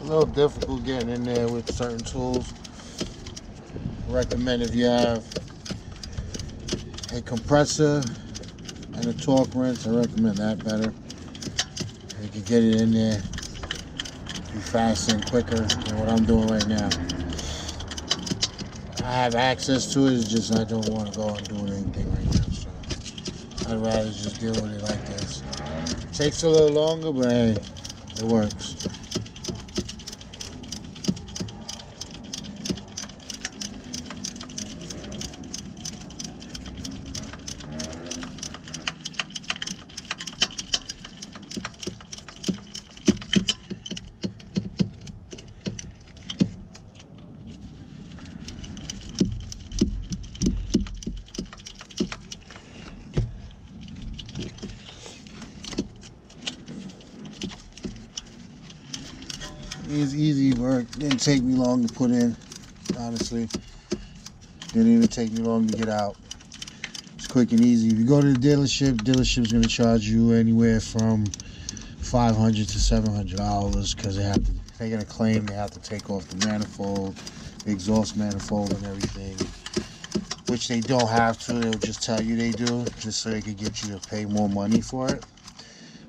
little difficult getting in there with certain tools. Recommend if you have a compressor and a torque wrench, I recommend that better. You can get it in there, be faster and quicker than what I'm doing right now. I have access to it, it's just I don't want to go and do anything right now, so I'd rather just deal with it like this. Takes a little longer, but hey, it works. It's easy work. Didn't take me long to put in, honestly. Didn't even take me long to get out. It's quick and easy. If you go to the dealership's going to charge you anywhere from $500 to $700 because they're going to claim they have to take off the manifold, the exhaust manifold and everything, which they don't have to. They'll just tell you they do, just so they can get you to pay more money for it.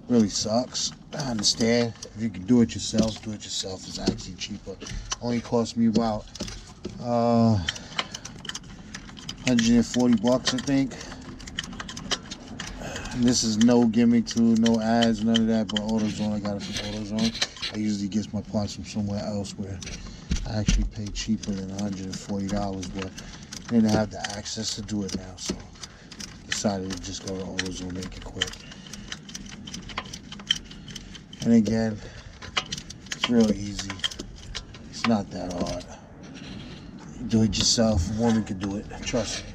Really sucks. I understand. If you can do it yourself, It's actually cheaper. Only cost me about $140, I think. And this is no gimmick tool, no ads, none of that, but AutoZone. I got it from AutoZone. I usually get my parts from somewhere else where I actually pay cheaper than $140, but I didn't have the access to do it now, so I decided to just go to AutoZone, make it quick. And again, it's real easy. It's not that hard. You do it yourself. A woman can do it. Trust me.